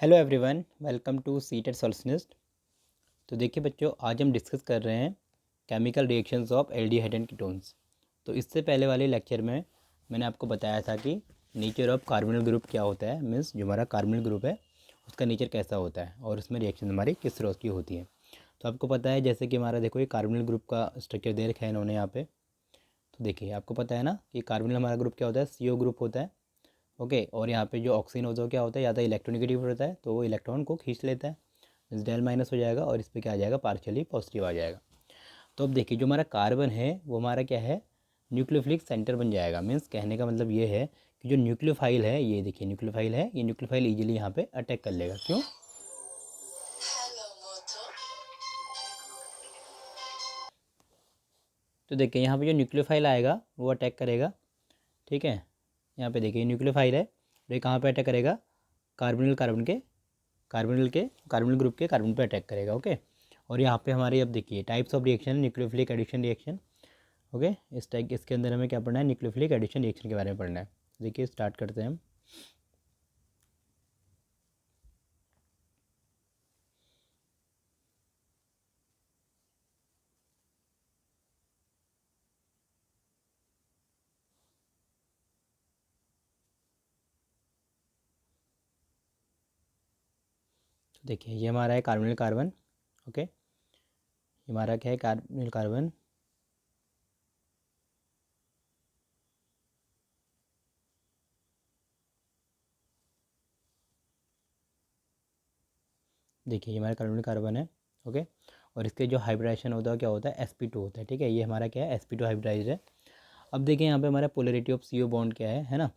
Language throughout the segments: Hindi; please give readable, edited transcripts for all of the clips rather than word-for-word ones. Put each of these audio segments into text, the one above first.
Hello everyone, welcome to seated solutionist. तो देखिए बच्चों, आज हम डिस्कस कर रहे हैं chemical reactions of aldehyde and ketones. तो इससे पहले वाले लेक्चर में मैंने आपको बताया था कि नेचर ऑफ कार्बोनिल ग्रुप क्या होता है, मीन्स जो हमारा कार्बोनिल ग्रुप है उसका नेचर कैसा होता है और उसमें रिएक्शन हमारी किस तरह की होती है। तो आपको पता है जैसे कि हमारा देखो ये कार्बोनिल ग्रुप का स्ट्रक्चर दे रखा है इन्होंने यहाँ पे। तो देखिए आपको पता है ना कि कार्बोनिल हमारा ग्रुप क्या होता है, CO ग्रुप होता है। ओके, और यहाँ पे जो ऑक्सीजन होता है क्या होता है, या तो इलेक्ट्रोनेगेटिव होता है तो वो इलेक्ट्रॉन को खींच लेता है, मीन्स डेल माइनस हो जाएगा, और इस पर क्या आ जाएगा, पार्शियली पॉजिटिव आ जाएगा। तो अब देखिए जो हमारा कार्बन है वो हमारा क्या है, न्यूक्लियोफिलिक सेंटर बन जाएगा। मीन्स कहने का मतलब ये है कि जो न्यूक्लियोफाइल है, ये देखिए न्यूक्लियोफाइल है, ये न्यूक्लियोफाइल ईजिली यहाँ पे अटैक कर लेगा। क्यों? तो देखिए यहाँ पे जो न्यूक्लियोफाइल आएगा वो अटैक करेगा। ठीक है, यहाँ पे देखिए न्यूक्लियोफाइल है, तो ये कहाँ पे अटैक करेगा, कार्बोनिल ग्रुप के कार्बन पे अटैक करेगा। ओके, और यहाँ पे हमारे अब देखिए types of reaction, nucleophilic addition reaction. Okay, इस टाइप इसके अंदर हमें क्या पढ़ना है, न्यूक्लियोफिलिक एडिशन रिएक्शन के बारे में पढ़ना है। देखिए स्टार्ट करते हैं हम। तो देखिए ये हमारा है कार्बोनिल कार्बन। ओके, ये हमारा क्या है, कार्बोनिल कार्बन। देखिए ये हमारा कार्बोनिल कार्बन है। ओके, और इसके जो हाइब्रिडाइजेशन होता है क्या होता है, sp2 होता है। ठीक है, ये हमारा क्या है, sp2 हाइब्रिडाइज है। अब देखिए यहाँ पे हमारा पोलरिटी ऑफ CO बॉन्ड क्या है ना,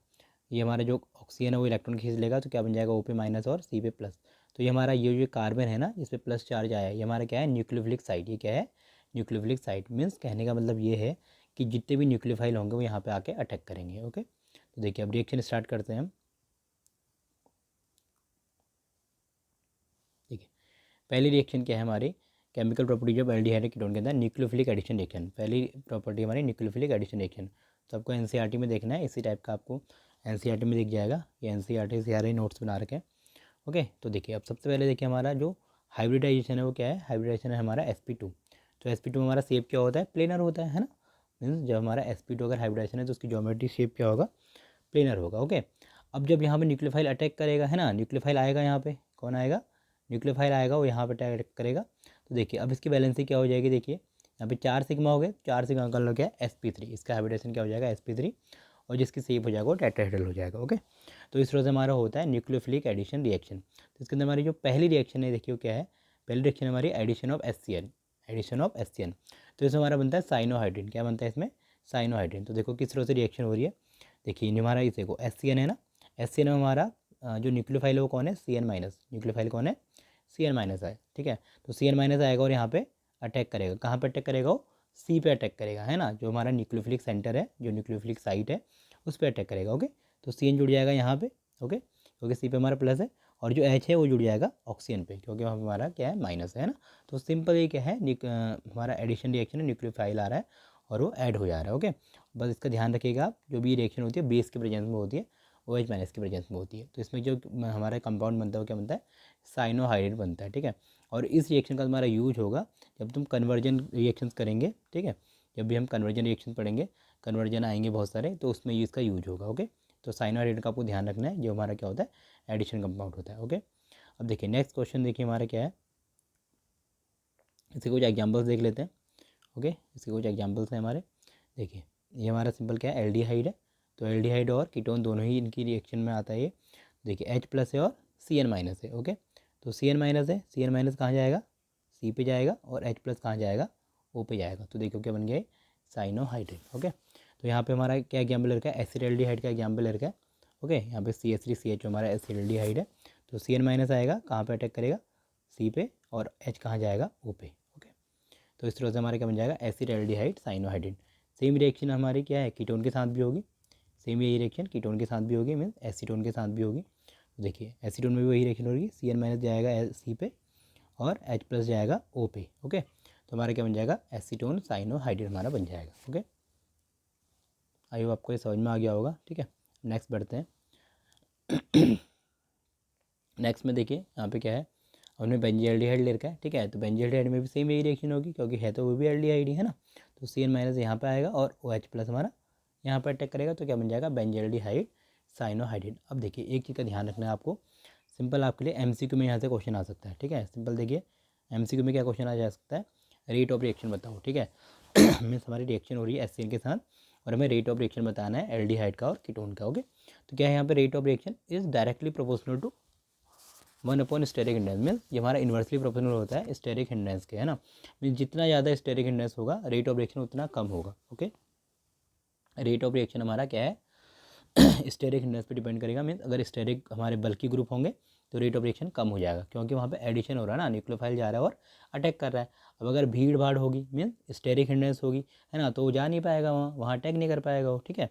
ये हमारा जो ऑक्सीजन है वो इलेक्ट्रॉन खींच लेगा, तो क्या बन जाएगा, O पे माइनस और C पे प्लस। तो ये हमारा ये जो कार्बन है ना, इस पर प्लस चार्ज आया है, ये हमारा क्या है, न्यूक्लियोफिलिक साइट। ये क्या है, न्यूक्लियोफिलिक साइट। मीन्स कहने का मतलब ये है कि जितने भी न्यूक्लियोफाइल होंगे वो यहाँ पे आके अटैक करेंगे। ओके, तो देखिए अब रिएक्शन स्टार्ट करते हैं हम। ठीक है, पहली रिएक्शन क्या है हमारी, chemical property of aldehyde ketone के अंदर न्यूक्लियोफिलिक एडिशन रिएक्शन। पहली प्रॉपर्टी हमारी न्यूक्लियोफिलिक एडिशन रिएक्शन। तो आपको एनसीईआरटी में देखना है, इसी टाइप का आपको एनसीईआरटी में दिख जाएगा। ये एनसीईआरटी से सारे नोट्स बना रखे हैं। ओके, तो देखिए अब सबसे पहले देखिए हमारा जो हाइब्रिडाइजेशन है वो क्या है, हाइब्रिडाइजेशन है हमारा sp2। तो sp2 हमारा शेप क्या होता है, प्लेनर होता है ना। मीन्स जब हमारा sp2 अगर हाइब्रिडाइजेशन है तो उसकी ज्योमेट्री शेप क्या होगा, प्लेनर होगा। ओके, अब जब यहाँ पे न्यूक्लियोफाइल अटैक करेगा है ना, न्यूक्लियोफाइल आएगा यहाँ पे, कौन आएगा, न्यूक्लियोफाइल आएगा, वो यहाँ पे अटैक करेगा। तो देखिए अब इसकी वैलेंसी क्या हो जाएगी, देखिए यहाँ पे 4 सिग्मा हो गए, 4 सिग्मा का मतलब क्या है, sp3। इसका हाइब्रिडेशन क्या हो जाएगा, sp3, और जिसकी शेप हो जाएगा वो टेट्राहेड्रल हो जाएगा। ओके, तो इस तरह से हमारा होता है न्यूक्लियोफिलिक एडिशन रिएक्शन। तो इसके अंदर हमारी जो पहली रिएक्शन है देखिए वो क्या है, पहली रिएक्शन हमारी addition of HCl, addition of HCl। तो इसमें हमारा बनता है साइनोहाइड्रिन। क्या बनता है इसमें, साइनोहाइड्रिन। तो देखो किस तरह से रिएक्शन हो रही है, देखिए हमारा इसे को HCl है ना, HCl में हमारा जो न्यूक्लियोफाइल है वो कौन है, CN माइनस। न्यूक्लियोफाइल कौन है, CN माइनस है। ठीक है, तो CN माइनस आएगा और यहाँ पे अटैक करेगा, कहाँ पे अटैक करेगा, वो C पे अटैक करेगा है ना, जो हमारा न्यूक्लियोफिलिक सेंटर है, जो न्यूक्लियोफिलिक साइट है उस पर अटैक करेगा। ओके, तो CN जुड़ जाएगा यहाँ पे। ओके, क्योंकि C पे हमारा प्लस है, और जो H है वो जुड़ जाएगा ऑक्सीजन पे, क्योंकि वहाँ पे हमारा क्या है, माइनस है ना। तो सिंपल ये क्या है, हमारा एडिशन रिएक्शन है, न्यूक्लियोफाइल आ रहा है और वो ऐड हो जा रहा है। ओके, बस इसका ध्यान रखिएगा आप, जो भी रिएक्शन होती है बेस के प्रेजेंस में होती है, OH माइनस के प्रेजेंस में होती है। तो इसमें जो हमारा कंपाउंड बनता है वो क्या बनता है, साइनोहाइड्रेट बनता है। ठीक है, और इस रिएक्शन का तुम्हारा यूज होगा जब तुम कन्वर्जन रिएक्शंस करेंगे। ठीक है, जब भी हम कन्वर्जन रिएक्शन पढ़ेंगे, कन्वर्जन आएंगे बहुत सारे, तो उसमें इसका यूज होगा। ओके, तो साइनोहाइड्रेट का आपको ध्यान रखना है, जो हमारा क्या होता है, एडिशन कंपाउंड होता है। ओके, अब देखिए नेक्स्ट क्वेश्चन देखिए हमारा क्या है, इसके कुछ एग्जाम्पल्स देख लेते हैं। ओके, इसके कुछ एग्जाम्पल्स हैं हमारे। देखिए ये हमारा सिंपल क्या है, एल्डिहाइड है। तो एल्डिहाइड और कीटोन दोनों ही इनकी रिएक्शन में आता है ये। देखिए H प्लस है और CN माइनस है। ओके, तो CN माइनस है, CN माइनस कहाँ जाएगा, C पे जाएगा, और H प्लस कहाँ जाएगा, O पे जाएगा। तो देखो क्या बन गया, साइनोहाइड्रेट। ओके, तो यहाँ पे हमारा क्या एग्जाम्पल रखा है, एसिडल्डिहाइड का एग्जाम्पल रखा है। ओके, यहाँ पे CH3CH हमारा एसिडल्डिहाइड है, तो CN माइनस आएगा, कहाँ पे अटैक करेगा, C पे, और H कहाँ जाएगा, O पे। ओके, तो इस तरह से हमारे क्या बन जाएगा, एसिडल्डिहाइड साइनोहाइड्रिन। सेम रिएक्शन हमारी क्या है, कीटोन के साथ भी होगी। सेम यही रिएक्शन कीटोन के साथ भी होगी, मीन्स एसीटोन के साथ भी होगी। तो देखिए एसीटोन में भी वही रिएक्शन होगी, CN माइनस जाएगा C पे, और H प्लस जाएगा O पे। ओके, तो हमारा क्या बन जाएगा, एसीटोन साइनोहाइड्रिन हमारा बन जाएगा। ओके, आई होप आपको ये समझ में आ गया होगा। ठीक है, नेक्स्ट बढ़ते हैं। नेक्स्ट में देखिए यहाँ पे क्या है, हमने बेंजील्डिहाइड ले रखा है, ठीक है। तो बेंजील्डिहाइड में भी सेम यही रिएक्शन होगी क्योंकि है तो वो भी एल्डिहाइड ही है ना। तो CN- यहाँ पे आएगा और OH+ हमारा यहाँ पर अटैक करेगा तो क्या बन जाएगा, बेंजील्डिहाइड साइनोहाइड्रेट। अब देखिए एक चीज़ का ध्यान रखना है आपको, सिंपल आपके लिए MCQ में यहाँ से क्वेश्चन आ सकता है, ठीक है। सिंपल देखिए MCQ में क्या क्वेश्चन आ जा सकता है, रेट ऑफ रिएक्शन बताओ, ठीक है। मीन्स हमारी रिएक्शन हो रही है HCl के साथ और हमें रेट ऑफ रिएक्शन बताना है एल्डिहाइड का और कीटोन का, ओके। तो क्या है यहाँ पे, rate of reaction is directly proportional to 1 steric hindrance. Means ये हमारा इन्वर्सली प्रोपोर्शनल होता है स्टेरिक हिंडेंस के, है ना। मीन्स जितना ज़्यादा स्टेरिक हिंडेंस होगा रेट ऑफ रिएक्शन उतना कम होगा, ओके। रेट ऑफ रिएक्शन हमारा क्या है, स्टेरिक हिंडेंस पे डिपेंड करेगा। मीन्स अगर स्टेरिक हमारे बल्कि ग्रुप होंगे तो रेट ऑफ रिएक्शन कम हो जाएगा क्योंकि वहाँ पे एडिशन हो रहा है ना, न्यूक्लियोफाइल जा रहा है और अटैक कर रहा है। अब अगर भीड़ भाड़ होगी मीन्स स्टेरिक हिंडेंस होगी, है ना, तो वो जा नहीं पाएगा, वहाँ अटैक नहीं कर पाएगा वो, ठीक है।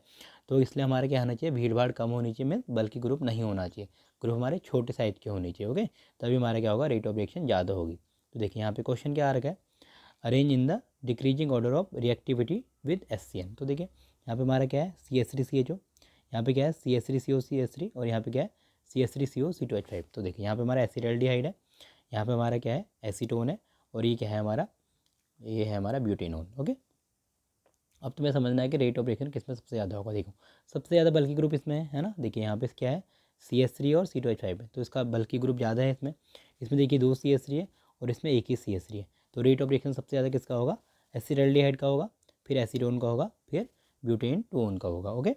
तो इसलिए हमारे क्या होना चाहिए, भीड़ भाड़ कम होनी चाहिए, मीन्स बल्कि ग्रुप नहीं होना चाहिए, ग्रुप हमारे छोटे साइज के होने चाहिए, ओके। तभी हमारा क्या होगा, रेट ऑफ रिएक्शन ज़्यादा होगी। तो देखिए यहाँ पे क्वेश्चन क्या आ रखा है, arrange in the decreasing order of reactivity with HCl। तो देखिए यहाँ पे हमारा क्या है, CH3CHO, यहाँ पे क्या है CH3COCH3 और यहाँ पे क्या है CH3COC2H5। तो देखिए यहाँ पे हमारा एसिटाल्डिहाइड है, यहाँ पे हमारा क्या है एसीटोन है और ये क्या है हमारा, ये है हमारा ब्यूटेनॉल, ओके। अब तुम्हें समझना है कि रेट ऑफ रिएक्शन किस में सबसे ज़्यादा होगा। देखो सबसे ज़्यादा बल्कि ग्रुप इसमें है ना, देखिए यहाँ पे क्या है CH3 और C2H5 है, तो इसका बल्कि ग्रुप ज़्यादा है इसमें। इसमें देखिए 2 CH3 है और इसमें एक ही CH3 है। तो रेट ऑफ रिएक्शन सबसे ज़्यादा किसका होगा, एसिटाल्डिहाइड का होगा, फिर एसीटोन का होगा, फिर ब्यूटेन टोन का होगा, ओके।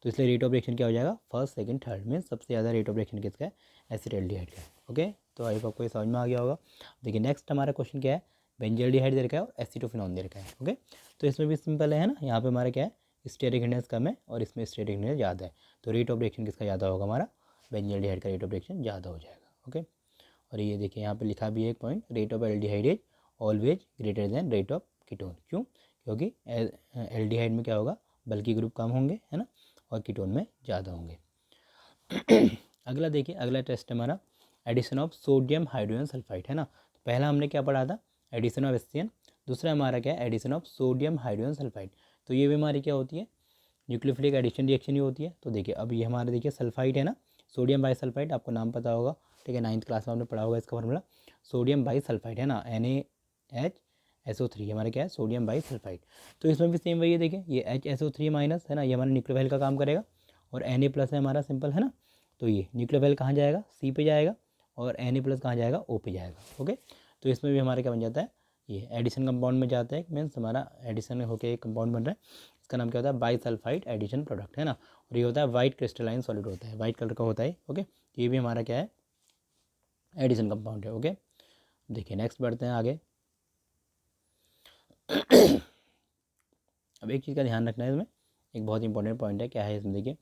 तो इसलिए रेट ऑफ रिएक्शन क्या हो जाएगा, फर्स्ट सेकंड थर्ड में सबसे ज़्यादा रेट ऑफ रिएक्शन किसका है, एसिटाल्डिहाइड का है, ओके। तो आई होप आपको ये समझ में आ गया होगा। देखिए नेक्स्ट हमारा क्वेश्चन क्या है, बेंजल्डिहाइड दे रखा है और एसिटोफिनॉन दे रखा है, ओके। तो इसमें भी सिंपल है ना, यहाँ पे हमारा क्या है स्टेरिक हिंडेंस कम है और इसमें स्टेरिक हिंडेंस ज़्यादा है। तो रेट ऑफ रिएक्शन किसका ज़्यादा होगा, हमारा बेंजल्डिहाइड का रेट ऑफ रिएक्शन ज़्यादा हो जाएगा, ओके। और ये देखिए यहाँ पे लिखा भी है एक point, rate of aldehyde is always greater than rate of ketone. क्यों, क्योंकि एल्डिहाइड में क्या होगा, बल्कि ग्रुप कम होंगे, है ना, और कीटोन में ज़्यादा होंगे। अगला देखिए, अगला टेस्ट हमारा addition of sodium hydrogen sulphide, है ना। तो पहला हमने क्या पढ़ा था, एडिशन ऑफ HCl, दूसरा हमारा क्या है addition of sodium hydrogen sulphide. तो ये भी हमारी क्या होती है, न्यूक्लियोफिलिक एडिशन रिएक्शन ही होती है। तो देखिए अब ये हमारा देखिए सल्फाइड है ना, सोडियम बाईसल्फाइड, आपको नाम पता होगा, ठीक है, 9th क्लास में आपने पढ़ा होगा इसका फॉर्मूला, सोडियम बाईसल्फाइड है ना, NaHSO3 हमारा क्या है, सोडियम बाईसल्फाइड। तो इसमें भी सेम वही है, देखिए ये HSO3 माइनस है ना, ये हमारा न्यूक्लियोफाइल का काम करेगा और Na+ है हमारा, सिंपल है ना। तो ये न्यूक्लियोफाइल कहाँ जाएगा, C पे जाएगा और Na+ कहाँ जाएगा, O पे जाएगा, ओके। तो इसमें भी हमारा क्या बन जाता है, ये एडिशन कंपाउंड में जाता है, मीन्स हमारा एडिशन होकर एक कंपाउंड बन रहा है, इसका नाम क्या होता है, बाईसल्फाइड एडिशन प्रोडक्ट, है ना। और ये होता है वाइट क्रिस्टलाइन सॉलिड होता है, वाइट कलर का होता है, ओके। ये भी हमारा क्या है, एडिशन कंपाउंड है, ओके। देखिए नेक्स्ट बढ़ते हैं आगे। अब एक चीज़ का ध्यान रखना है इसमें, एक बहुत इंपॉर्टेंट पॉइंट है, क्या है इसमें देखिए,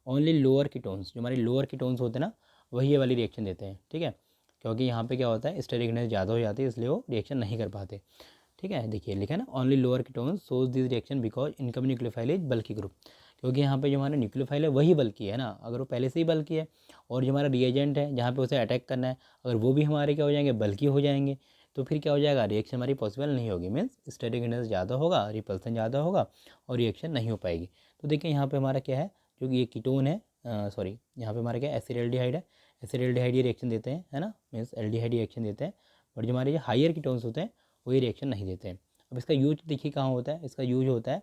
ओनली लोअर कीटोन्स, जो हमारे लोअर कीटोन्स होते हैं ना, वही ये वाली रिएक्शन देते हैं, ठीक है। क्योंकि यहाँ पे क्या होता है, स्टेरिकनेस ज़्यादा हो जाती है इसलिए वो रिएक्शन नहीं कर पाते, ठीक है। देखिए लिखा है ना, only lower ketones shows this reaction because income nucleophile is bulky group. क्योंकि यहाँ पे जो हमारा न्यूक्लियोफाइल है वही बल्की है ना, अगर वो पहले से ही बल्की है और जो हमारा रिएजेंट है जहाँ पे उसे अटैक करना है, अगर वो भी हमारे क्या हो जाएंगे, बल्की हो जाएंगे, तो फिर क्या हो जाएगा, रिएक्शन हमारी पॉसिबल नहीं होगी, मीन्स स्टेरिकनेस ज़्यादा होगा, रिपल्सन ज़्यादा होगा और रिएक्शन नहीं हो पाएगी। तो देखिए यहाँ पे हमारा क्या है, जो कि ये कीटोन है, सॉरी यहाँ पे हमारा क्या एसिडाल्डिहाइड है, एसिडाल्डिहाइड ये रिएक्शन देते हैं, है ना, मीन्स एल्डिहाइड रिएक्शन देते हैं, बट जो हमारे ये हायर कीटोन्स होते हैं वो ये रिएक्शन नहीं देते हैं। अब इसका यूज देखिए कहाँ होता है, इसका यूज होता है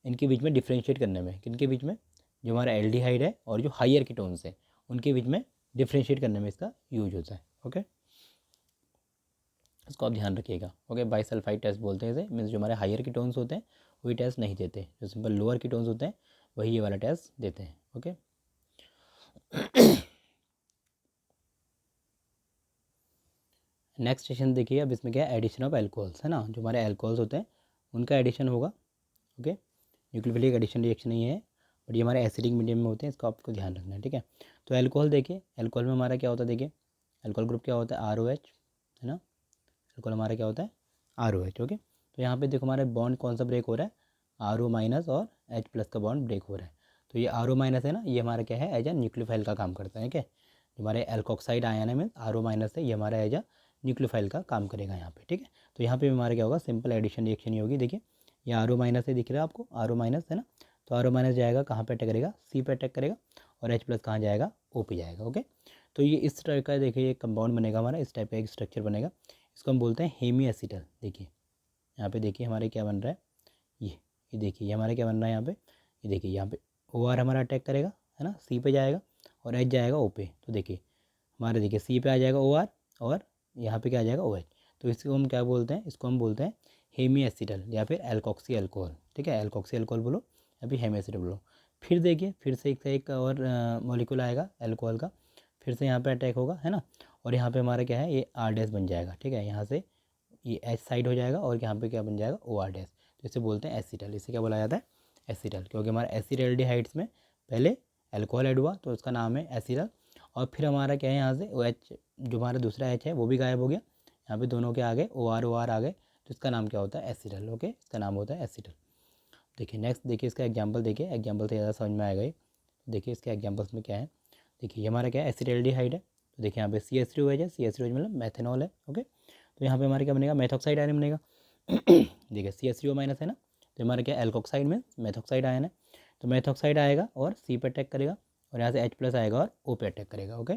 इनके बीच में डिफ्रेंशिएट करने में, किनके बीच में, जो हमारा एल्डिहाइड है और जो हायर कीटोन्स है उनके बीच में डिफ्रेंशिएट करने में इसका यूज होता है, ओके। इसको आप ध्यान रखिएगा, ओके। बाईसल्फाइड टेस्ट बोलते हैं इसे, मीन्स जो हमारे हायर कीटोन्स होते हैं वही टेस्ट नहीं देते, जो सिंपल लोअर कीटोन्स होते हैं वही ये वाला टेस्ट देते हैं, ओके। नेक्स्ट सेशन देखिए, अब इसमें क्या है, एडिशन ऑफ एल्कोहल्स, है ना, जो हमारे एल्कोहल्स होते हैं उनका एडिशन होगा, ओके। न्यूक्लियोफिलिक एडिशन रिएक्शन नहीं है, बट ये हमारे एसिडिक मीडियम में होते हैं, इसको आपको ध्यान रखना है, ठीक है। तो एल्कोहल देखिए, एल्कोहल में हमारा क्या होता है, देखिए एल्कोहल ग्रुप क्या होता है, ROH, है ना। एल्कोहल हमारा क्या होता है, ROH, ओके। तो यहाँ पे देखो हमारे बॉन्ड कौन सा ब्रेक हो रहा है, RO- और H+ का बॉन्ड ब्रेक हो रहा है। तो ये RO- है ना, ये हमारा क्या है, एज अ न्यूक्लियोफाइल का काम करता है, क्या, जो हमारे एल्कोक्साइड आयन है मीन RO- है, ये हमारा एज अ न्यूक्लियोफाइल का काम करेगा यहाँ पे, ठीक है। तो यहाँ पे हमारा क्या होगा, सिंपल एडिशन रिएक्शन ही होगी। देखिए ये RO- है, दिख रहा है आपको, RO- है ना। तो RO- जाएगा कहाँ पे अटैक करेगा, C पे अटैक करेगा और H+ कहाँ जाएगा, O पे जाएगा, ओके। तो ये इस टाइप का देखिए ये कंपाउंड बनेगा हमारा, इस टाइप का एक स्ट्रक्चर बनेगा, इसको हम बोलते हैं हेमी एसिटल। देखिए यहाँ पे देखिए हमारे क्या बन रहा है, ये देखिए ये हमारा क्या बन रहा है यहाँ पे, ये देखिए यहाँ पे ओ आर हमारा अटैक करेगा है ना, सी पे जाएगा और एच जाएगा ओ पे। तो देखिए हमारे देखिए सी पे आ जाएगा ओ आर और यहाँ पे क्या आ जाएगा ओ एच। तो इसको हम क्या बोलते हैं, इसको हम बोलते हैं हेमी एसिटल या फिर एल्कोक्सी अल्कोहल। ठीक है, एल्कोक्सी अल्कोहल बोलो या फिर हेमी एसिटल बोलो। फिर देखिए फिर से एक और मॉलिक्यूल आएगा अल्कोहल का, फिर से यहाँ पे अटैक होगा है ना, और यहाँ पे हमारा क्या है, ये आर डैश बन जाएगा। ठीक है, यहाँ से ये एच साइड हो जाएगा और यहाँ पे क्या बन जाएगा, ओ आर डैश। तो इसे बोलते हैं एसिटल। इसे क्या बोला जाता है, एसिटल, क्योंकि हमारा एसिडल्डिहाइड्स में पहले अल्कोहल ऐड हुआ तो उसका नाम है एसिटल, और फिर हमारा क्या है यहाँ से ओ एच, जो हमारा दूसरा एच है वो भी गायब हो गया, यहाँ पे दोनों के आगे ओ आर आ गए, तो इसका नाम क्या होता है, एसिटल। ओके, इसका नाम होता है एसिटल। देखिए नेक्स्ट, देखिए इसका एग्जाम्पल, देखिए एग्जाम्पल से ज़्यादा समझ में आएगा ये। देखिए इसके एग्जाम्पल्स में क्या है, देखिए ये हमारा क्या है, एसिडल्डिहाइड है। तो देखिए यहाँ पे CH3OH है, CH3OH मतलब मैथेनॉल है। ओके, तो यहाँ पे हमारे क्या बनेगा, मेथॉक्साइड आयन बनेगा। देखिए CH3O माइनस है ना, तो हमारा क्या एल्कोक्साइड में मेथॉक्साइड आयन है, तो मेथॉक्साइड आएगा और सी पे अटैक करेगा, और यहाँ से H प्लस आएगा और O पे अटैक करेगा। ओके,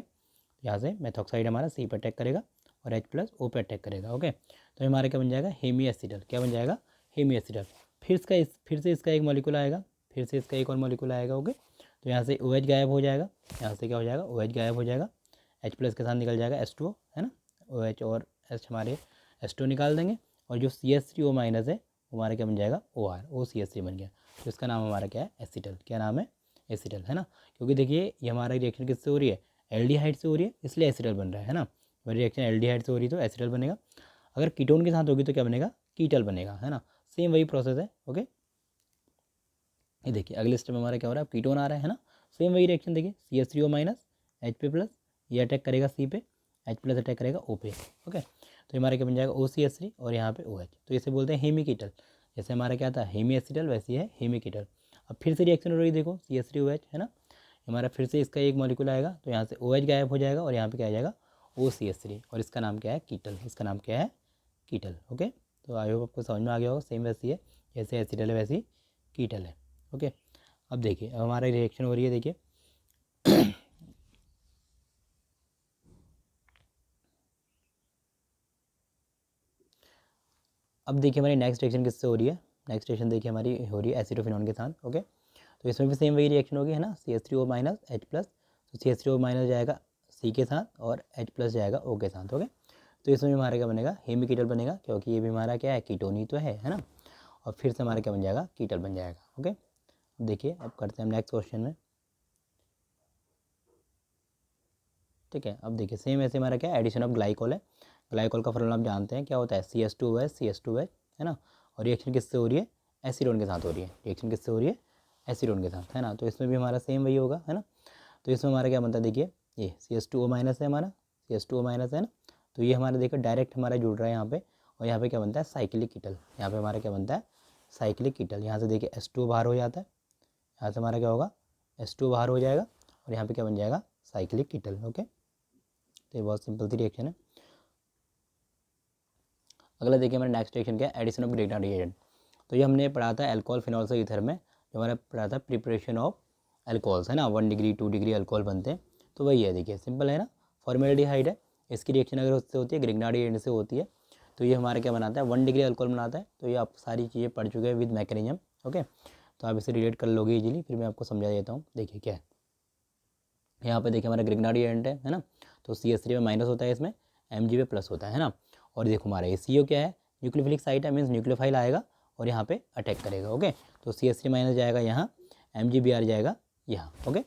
यहाँ से मेथॉक्साइड हमारा सी पे अटैक करेगा और H प्लस O पे अटैक करेगा। ओके, तो हमारा क्या बन जाएगा, हेमी एसिडल। क्या बन जाएगा, हेमी एसिडल। फिर से इसका एक मॉलिक्यूल आएगा, फिर से इसका एक और मॉलिक्यूल आएगा। ओके, तो यहाँ से OH गायब हो जाएगा, यहाँ से क्या हो जाएगा, OH गायब हो जाएगा, H प्लस के साथ निकल जाएगा H2O है ना, OH और H हमारे H2O निकाल देंगे, और जो CH3O माइनस है हमारा क्या बन जाएगा, OR, OCH3 बन गया। तो इसका नाम हमारा क्या है, एसिटल। क्या नाम है, एसिटल है ना, क्योंकि देखिए ये हमारा रिएक्शन किससे हो रही है, एल्डिहाइड से हो रही है, इसलिए एसिटल बन रहा है ना। हमारी रिएक्शन एल्डिहाइड से हो रही है तो एसिटल बनेगा, अगर कीटोन के साथ होगी तो क्या बनेगा, कीटल बनेगा है ना। सेम वही प्रोसेस है। ओके, ये देखिए अगले स्टेप में हमारा क्या हो रहा है, कीटोन आ रहा है ना, सेम वही रिएक्शन। देखिए CH3O माइनस H पे प्लस, ये अटैक करेगा सी पे, H प्लस अटैक करेगा O पे। ओके, तो हमारा क्या बन जाएगा, OCH3 और यहाँ पे OH, तो इसे बोलते हैं हेमी कीटल। जैसे हमारा क्या था हेमी एसिटल, वैसे है हेमी कीटल। अब फिर से रिएक्शन हो रही है, देखो CH3OH है ना, हमारा फिर से इसका एक मॉलिक्यूल आएगा, तो यहाँ से OH गायब हो जाएगा और यहाँ पे क्या आ जाएगा, OCH3, और इसका नाम क्या है, कीटल। इसका नाम क्या है, कीटल। ओके, तो आई होप आपको समझ में आ गया होगा, सेम वैसी है, जैसे एसिटल है वैसी कीटल है। ओके, अब देखिए अब हमारा रिएक्शन हो रही है, देखिए अब देखिए हमारी नेक्स्ट रिएक्शन किससे हो रही है, नेक्स्ट रिएक्शन देखिए हमारी हो रही है एसिटोफिनॉन के साथ। ओके, तो इसमें भी सेम वही रिएक्शन होगी है ना, CH3O माइनस H प्लस, तो CH3O माइनस जाएगा C के साथ और H प्लस जाएगा O के साथ। ओके, तो इसमें भी हमारा क्या बनेगा, हेमी कीटल बनेगा, क्योंकि ये भी हमारा क्या है, कीटोन ही तो है ना, और फिर से हमारा क्या बन जाएगा, कीटल बन जाएगा। ओके, अब देखिए अब करते हैं हम नेक्स्ट क्वेश्चन में। ठीक है, अब देखिए सेम ऐसे हमारा क्या है, एडिशन ऑफ ग्लाइकोल है। ग्लाइकोल का फॉर्मूला आप जानते हैं क्या होता है, CH2OH है ना, और रिएक्शन किससे हो रही है, एसीटोन के साथ हो रही है, रिएक्शन किससे हो रही है, एसीटोन के साथ है ना। तो इसमें भी हमारा सेम वही होगा है ना, तो इसमें हमारा क्या बनता है, देखिए ये CH2O माइनस है हमारा, CH2O माइनस है ना, तो ये हमारा देखिए डायरेक्ट हमारा जुड़ रहा है यहाँ पे, और यहाँ पे क्या बनता है, साइक्लिक कीटल। यहाँ पे हमारा क्या बनता है, साइक्लिक कीटल। यहाँ से देखिए H2O बाहर हो जाता है, यहाँ से हमारा क्या होगा, H2O बाहर हो जाएगा, और यहाँ पे क्या बन जाएगा, साइक्लिक कीटल। ओके, तो ये बहुत सिंपल सी रिएक्शन है। अगला देखिए हमारा नेक्स्ट रिएक्शन क्या है, एडिशन ऑफ ग्रिग्नार्ड एजेंट। तो ये हमने पढ़ा था अल्कोहल फिनॉल से ईथर में, जो हमारा पढ़ा था प्रिपरेशन ऑफ अल्कोहल्स है ना, 1 डिग्री 2 डिग्री अल्कोहल बनते हैं। तो वही है, देखिए सिंपल है ना, फॉर्मेल्डिहाइड है, इसकी रिएक्शन अगर उससे होती है ग्रिग्नार्ड एजेंट से होती है, तो ये हमारा क्या बनाता है, 1 डिग्री अल्कोहल बनाता है। तो ये आप सारी चीज़ें पढ़ चुके हैं विद मैकेनिज्म। ओके, तो आप इसे रिलेट कर लोगे इजीली, फिर मैं आपको समझा देता हूँ। देखिए क्या है, यहाँ पे देखिए हमारा ग्रिग्नार्ड एजेंट है ना, तो CH3 में माइनस होता है, इसमें Mg पे प्लस होता है ना, और देखो हमारा ये CO क्या है, न्यूक्लियोफिलिक साइट है, मीन्स न्यूक्लियोफाइल आएगा और यहाँ पे अटैक करेगा। ओके, तो CH3 माइनस जाएगा यहाँ, MgBr जाएगा यहाँ। ओके,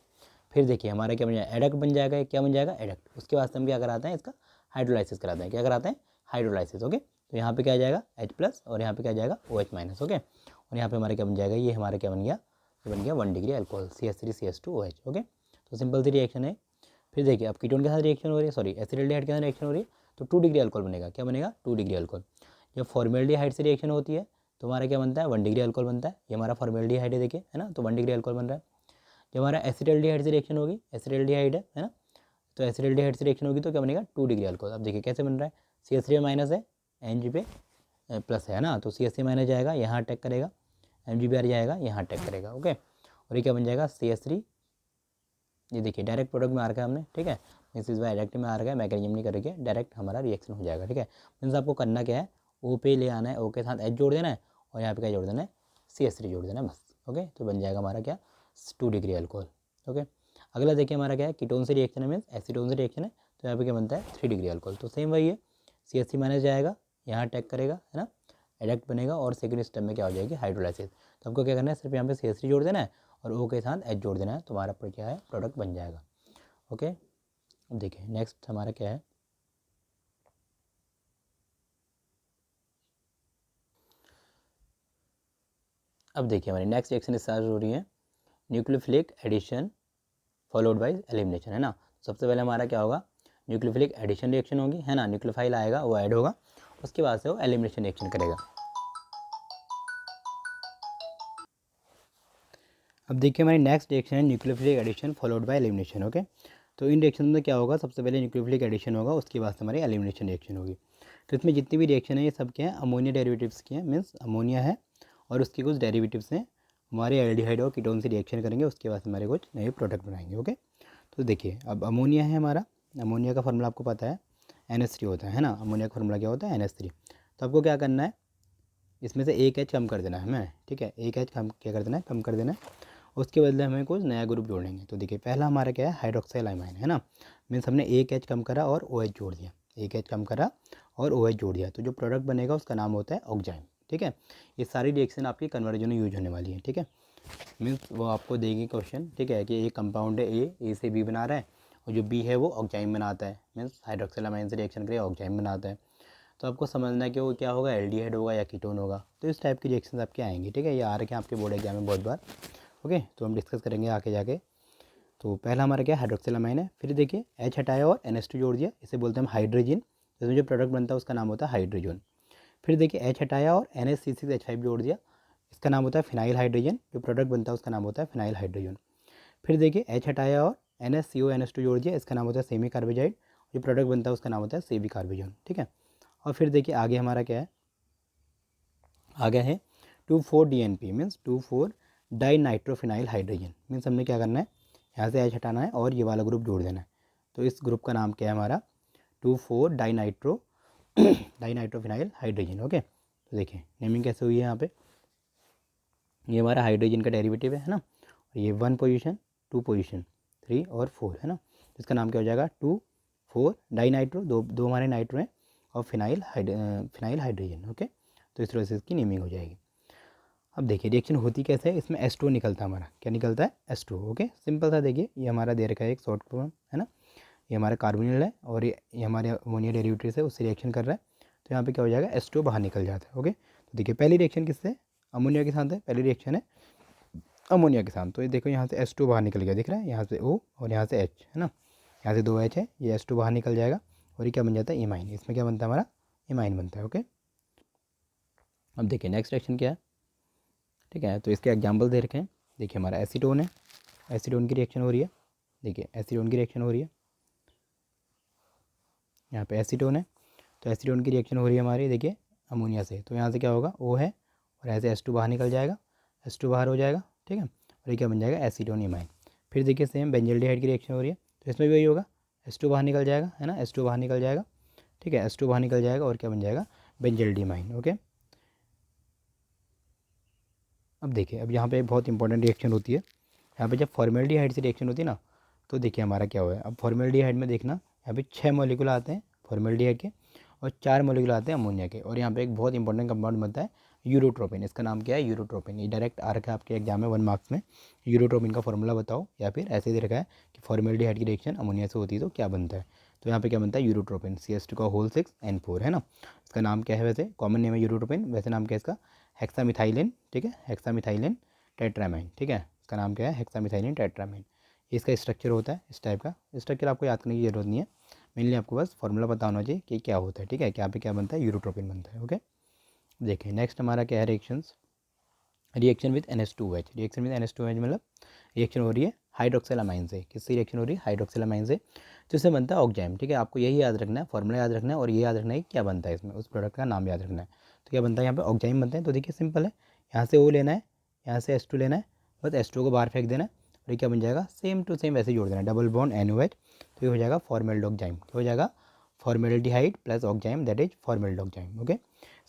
फिर देखिए हमारा क्या बन जाएगा, एडक्ट बन जाएगा, क्या बन जाएगा, एडक्ट। उसके बाद हम क्या कराते हैं, इसका हाइड्रोलाइसिस कराते हैं, क्या कराते हैं, हाइड्रोलाइसिस। ओके, तो यहाँ पे क्या आ जाएगा H प्लस, और यहाँ पे क्या आ जाएगा OH माइनस। ओके, और यहाँ पे हमारा क्या बन जाएगा, ये हमारा क्या बन गया, ये बन गया 1 डिग्री अल्कोहल, CH3CH2OH। ओके, तो सिंपल सी रिएक्शन है। फिर देखिए अब कीटोन के साथ रिएक्शन हो रही है, सॉरी एसिडल्डिहाइड के साथ रिएक्शन हो रही है, तो 2 डिग्री अल्कोहल बनेगा। क्या बनेगा, 2 डिग्री अल्कोहल। जब फॉर्मेल्डिहाइड से रिएक्शन होती है तो हमारा क्या बनता है, 1 डिग्री अल्कोहल बनता है। ये हमारा फॉर्मेल्डिहाइड है, देखिए है ना, तो 1 डिग्री अल्कोहल बन रहा है। जब हमारा एसिडल्डिहाइड से रिएक्शन होगी, एसिडल्डिहाइड है ना, तो एसिडल्डिहाइड से रिएक्शन होगी तो क्या बनेगा, 2 डिग्री अल्कोहल। अब देखिए कैसे बन रहा है, CH3 माइनस है, Mg पे प्लस है ना, तो CH3 माइनस जाएगा यहाँ अटैक करेगा, MgBr जाएगा यहाँ अटैक करेगा। ओके, और ये क्या बन जाएगा, CH3, ये देखिए डायरेक्ट प्रोडक्ट में आ रखा है हमने, ठीक है, मीन्स इस बार डायरेक्ट में आ रहा है, मैकेनिज्म नहीं करके डायरेक्ट हमारा रिएक्शन हो जाएगा। ठीक है, मीन्स आपको करना क्या है, ओ पे ले आना है, ओ के साथ एच जोड़ देना है और यहाँ पे क्या जोड़ देना है, CH3 जोड़ देना है बस। ओके, तो बन जाएगा हमारा क्या, 2 डिग्री अल्कोहल। ओके, अगला देखिए हमारा क्या है, कीटोन से रिएक्शन है, मीन्स एसीटोन से रिएक्शन है, तो यहाँ पे क्या बनता है 3 डिग्री अल्कोहल। तो सेम वही है, CH3 माइनस जाएगा, यहाँ अटैक करेगा, है ना, एडक्ट बनेगा और सेकंड स्टेप में क्या हो जाएगी, हाइड्रोलाइसिस। तो आपको क्या करना है, सिर्फ यहाँ पे CH3 जोड़ देना है और O के साथ H जोड़ देना है, तुम्हारा पर क्या है, प्रोडक्ट बन जाएगा। ओके, अब देखिए नेक्स्ट हमारा क्या है, अब देखिए हमारी नेक्स्ट रिएक्शन स्टार्ट हो रही है, nucleophilic addition followed by elimination, है ना। सबसे पहले हमारा क्या होगा, न्यूक्लियोफिलिक एडिशन रिएक्शन होगी, है ना, न्यूक्लियोफाइल आएगा वो ऐड होगा, उसके बाद से वो एलिमिनेशन रिएक्शन करेगा। अब देखिए हमारी नेक्स्ट रिएक्शन है nucleophilic addition followed by elimination. Okay, तो इन रिएक्शन में क्या होगा, सबसे पहले न्यूक्लियोफिलिक एडिशन होगा, उसके बाद हमारी एलिमिनेशन रिएक्शन होगी। तो इसमें जितनी भी रिएक्शन है ये सब क्या है, अमोनिया डेरिवेटिव्स की है, मीन्स अमोनिया है और उसके कुछ डेरिवेटिव्स हैं, हमारे एल्डिहाइड और कीटोन से रिएक्शन करेंगे, उसके बाद हमारे कुछ नए प्रोडक्ट बनाएंगे। ओके, तो देखिए अब अमोनिया है हमारा, अमोनिया का फार्मूला आपको पता है NH3 होता है ना, अमोनिया का फार्मूला क्या होता है NH3। तो आपको क्या करना है, इसमें से एक H कम कर देना है हमें, ठीक है, एक H कम क्या कर देना है, कम कर देना है, उसके बदले हमें कुछ नया ग्रुप जोड़ेंगे। तो देखिए पहला हमारा क्या है, हाइड्रोक्साइल अमाइन, है ना, मीन्स हमने एक H कम करा और OH जोड़ दिया, एक H कम करा और OH जोड़ दिया, तो जो प्रोडक्ट बनेगा उसका नाम होता है ऑक्जाइम। ठीक है, ये सारी रिएक्शन आपकी कन्वर्जन में यूज होने वाली है। ठीक है, मीन्स वो आपको देगी क्वेश्चन, ठीक है, कि एक कंपाउंड है ए से बी बना रहा है और जो बी है वो ऑक्जाइम बनाता है, मीन्स हाइड्रोक्सिल अमाइन से रिएक्शन करके ऑक्जाइम बनाता है। तो आपको समझना है कि वो क्या होगा, एल्डिहाइड होगा या कीटोन होगा। तो इस टाइप की रिएक्शन आपके आएंगी। ठीक है, ये आ रखे हैं आपके बोर्ड एग्जाम में बहुत बार। ओके, तो हम डिस्कस करेंगे आके जाके। तो पहला हमारा क्या है, हाइड्रोक्सिल अमाइन है, फिर देखिए H हटाया और NH2 जोड़ दिया, इसे बोलते हैं हम हाइड्रोजन, इसमें जो प्रोडक्ट बनता है उसका नाम होता है हाइड्रोजन। फिर देखिए H हटाया और NH6CH5 जोड़ दिया, इसका नाम होता है फिनाइल हाइड्रोजन, जो प्रोडक्ट बनता है उसका नाम होता है फिनाइल हाइड्रोजन। फिर देखिए H हटाया और NHCONH2 जोड़ दिया, इसका नाम होता है सेमी कार्बोजाइड, जो प्रोडक्ट बनता है उसका नाम होता है सेमी कार्बोजन। ठीक है, और फिर देखिए आगे हमारा क्या है, आगे है 2,4-DNP means 2,4 dinitrophenyl hydrogen, means हमने क्या करना है, यहाँ से H हटाना है और ये वाला ग्रुप जोड़ देना है। तो इस ग्रुप का नाम क्या है हमारा, 2,4 डाइनाइट्रोफिनाइल हाइड्रोजन। ओके, तो देखिए नेमिंग कैसे हुई है यहाँ पे, ये हमारा हाइड्रोजन का डेरिवेटिव है ना, और ये 1 पोजीशन 2 पोजीशन 3 और 4 है ना, इसका नाम क्या हो जाएगा 2,4 डाइनाइट्रो, दो हमारे नाइट्रो हैं और फिनाइल हाइड्रोजन। ओके, तो इस तरह से इसकी नेमिंग हो जाएगी। अब देखिए रिएक्शन होती कैसे है, इसमें H2 निकलता है हमारा, क्या निकलता है H2। ओके, सिंपल सा, देखिए ये हमारा दे रखा है एक शॉर्ट फॉर्म, है ना, ये हमारा कार्बोनिल है और ये हमारे अमोनिया डेरिवेटिव है, उससे रिएक्शन कर रहा है, तो यहाँ पे क्या हो जाएगा H2 बाहर निकल जाता है। ओके, तो देखिए पहली रिएक्शन किससे, अमोनिया के साथ है, पहली रिएक्शन है अमोनिया के साथ। तो ये देखो यहाँ से H2 बाहर निकल गया, दिख रहा है, यहाँ से O और यहाँ से H, है ना, यहाँ से 2 H है, ये H2 बाहर निकल जाएगा और ये क्या बन जाता है, इमाइन, इसमें क्या बनता है हमारा, इमाइन बनता है। ओके, अब देखिए नेक्स्ट रिएक्शन क्या है, ठीक है, तो इसके एग्जाम्पल दे रखे हैं। देखिए हमारा एसीटोन है, एसीटोन की रिएक्शन हो रही है, देखिए एसीटोन की रिएक्शन हो रही है, यहाँ पे एसीटोन है, तो एसीटोन की रिएक्शन हो रही है हमारी, देखिए अमोनिया से, तो यहाँ से क्या होगा, O है और ऐसे H2 बाहर निकल जाएगा, H2 बाहर हो जाएगा। ठीक है, और ये क्या बन जाएगा, एसीटोन इमाइन। फिर देखिए सेम बेंजल्डिहाइड की रिएक्शन हो रही है, तो इसमें भी वही होगा, H2 बाहर निकल जाएगा, है ना, H2 बाहर निकल जाएगा। ठीक है, H2 बाहर निकल जाएगा और क्या बन जाएगा, बेंजल्डिमाइन। ओके, अब देखिए अब यहाँ पे बहुत इंपॉर्टेंट रिएक्शन होती है, यहाँ पे जब फॉर्मेल्डिहाइड से रिएक्शन होती है ना, तो देखिए हमारा क्या हुआ है, अब फॉर्मेल्डिहाइड में देखना यहाँ पे 6 मॉलिक्यूल आते हैं फॉर्मेल्डिहाइड के और 4 मॉलिक्यूल आते हैं अमोनिया के, और यहाँ पे एक बहुत इंपॉर्टेंट कंपाउंड बनता है यूरोट्रोपिन, इसका नाम क्या है, यूरोट्रोपिन। ये डायरेक्ट आ रखा है आपके एग्जाम में 1 मार्क्स में, यूरोट्रोपिन का फॉर्मूला बताओ, या फिर ऐसे दे रखा है कि फॉर्मेल्डिहाइड की रिएक्शन अमोनिया से होती है तो क्या बनता है, तो यहाँ पे क्या बनता है, यूरोट्रोपिन, CH2 का होल 6N4, है ना। इसका नाम क्या है, वैसे कॉमन नेम है यूरोट्रोपिन, वैसे नाम क्या है इसका, हेक्सामिथाइलिन। ठीक है, हेक्सामिथाइलिन टेट्रामाइन। ठीक है, इसका नाम क्या है, हेक्सामिथाइलिन टेट्रामाइन। इसका स्ट्रक्चर होता है इस टाइप का, स्ट्रक्चर आपको याद करने की जरूरत नहीं है, मेनली आपको बस फॉर्मूला पता होना चाहिए कि क्या होता है। ठीक है, क्या पे क्या बनता है, यूरोट्रोपिन बनता है। ओके, देखिए नेक्स्ट हमारा क्या है, reaction with NH2OH। Reaction with NH2OH मतलब रिएक्शन हो रही है हाइड्रोक्सिल अमाइन से, किससे रिएक्शन हो रही है, हाइड्रोक्सिल अमाइन से, जिससे बनता है ऑक्जाइम। ठीक है, आपको यही याद रखना है, फॉर्मूला याद रखना है और ये याद रखना है कि क्या बनता है इसमें, उस प्रोडक्ट का नाम याद रखना है। तो क्या बनता है यहाँ पे, ऑक्जाइम बनते हैं। तो देखिए सिंपल है, यहाँ से O लेना है, यहाँ से H2 लेना है, बस H2 को बाहर फेंक देना है और ये क्या बन जाएगा, सेम टू सेम वैसे जोड़ देना है, डबल बॉन्ड NOH। तो ये हो जाएगा फॉर्मेल्डिहाइड, क्या हो जाएगा, formaldehyde plus oxime that is formaldehyde. Okay,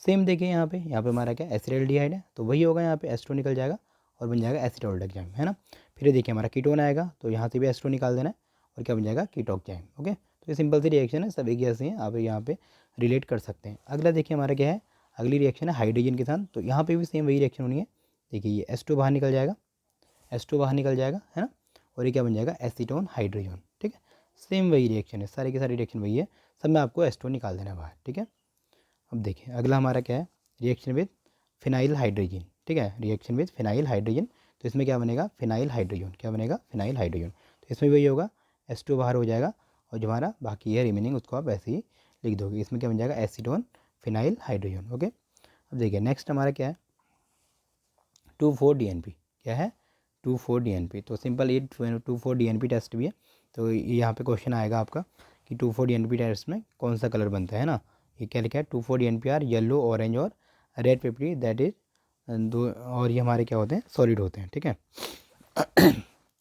same देखिए यहाँ पे हमारा क्या एसिटाल्डिहाइड है, तो वही होगा यहाँ पे एस्टो निकल जाएगा और बन जाएगा एसिटाल्डिहाइड, है ना। फिर ये देखिए हमारा कीटोन आएगा, तो यहाँ से भी एस्टो निकाल देना है और क्या बन जाएगा, कीटोक्साइड। ओके, तो ये सिंपल सी रिएक्शन है, सब एक जैसे हैं, आप यहाँ पे रिलेट कर सकते हैं। अगला देखिए हमारा क्या है, अगली रिएक्शन है हाइड्रोजन के साथ, तो यहाँ पे भी सेम वही रिएक्शन होनी है। देखिए ये H2 बाहर निकल जाएगा, H2 बाहर निकल जाएगा, है ना, और ये क्या बन जाएगा, एसीटोन हाइड्रोजन। ठीक है, सेम वही रिएक्शन है, सारी की सारी रिएक्शन वही है, सब में आपको H2 निकाल देना है बाहर। ठीक है, अब देखिए अगला हमारा क्या है, रिएक्शन विद फिनाइल हाइड्रोजन। ठीक है, रिएक्शन विद फिनाइल हाइड्रोजन, तो इसमें क्या बनेगा, फिनाइल हाइड्रोजन, क्या बनेगा, फिनाइल हाइड्रोजन। तो इसमें वही होगा, H2 बाहर हो जाएगा और जो हमारा बाकी है रिमेनिंग उसको आप ऐसे ही लिख दोगे। इसमें क्या बन जाएगा, एसीटोन फिनाइल हाइड्रोजन। ओके, अब देखिए नेक्स्ट हमारा क्या है, 2,4-DNP, क्या है, 2,4-DNP। तो सिंपल ये 2,4-DNP टेस्ट भी है, तो यहाँ पे क्वेश्चन आएगा आपका कि 2,4-DNP टेस्ट में कौन सा कलर बनता है ना। ये क्या लिखा है, 2,4-DNP आर येलो, ऑरेंज और रेड पेपरी दैट इज दो, और ये हमारे क्या होते हैं, सॉलिड होते हैं। ठीक है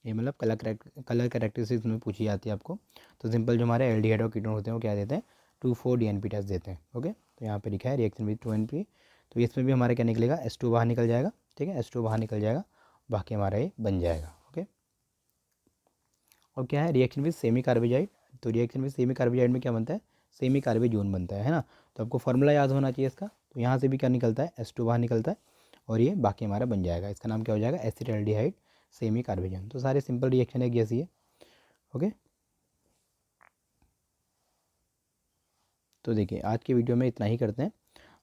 ये मतलब कलर करेक्टरिस्टिक्स में पूछी जाती है आपको। तो सिंपल जो हमारे एल्डिहाइड और कीटोन होते हैं वो क्या देते हैं, 2,4-DNP टेस्ट देते हैं। ओके, तो यहाँ पे लिखा है रिएक्शन विद 2NP, तो इसमें भी हमारा क्या निकलेगा, H2 बाहर निकल जाएगा। ठीक है, H2 बाहर निकल जाएगा, बाकी हमारा ये बन जाएगा। ओके, और क्या है, रिएक्शन विद सेमी कार्बोजाइड, तो रिएक्शन विद सेमी कार्बोजाइड में क्या बनता है, सेमी कार्बोजोन बनता है ना। तो आपको फॉर्मूला याद होना चाहिए इसका, तो यहाँ से भी क्या निकलता है, H2 बाहर निकलता है और ये बाकी हमारा बन जाएगा, इसका नाम क्या हो जाएगा, एसिटाल्डिहाइड सेमी कार्बोजन। तो सारे सिंपल रिएक्शन एक जैसी है। ओके, तो देखिए आज की वीडियो में इतना ही करते हैं,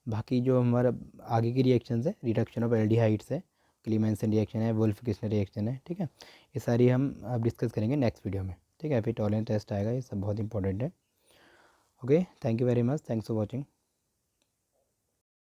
बाकी जो हमारा आगे की रिएक्शन है, रिडक्शन ऑफ एल्डिहाइड्स है, क्लीमेंसन रिएक्शन है, वुल्फ-किस्लर रिएक्शन है। ठीक है, ये सारी हम अब डिस्कस करेंगे नेक्स्ट वीडियो में। ठीक है, फिर टॉलरेंस टेस्ट आएगा, ये सब बहुत इंपॉर्टेंट है। Okay, thank you very much, thanks for watching.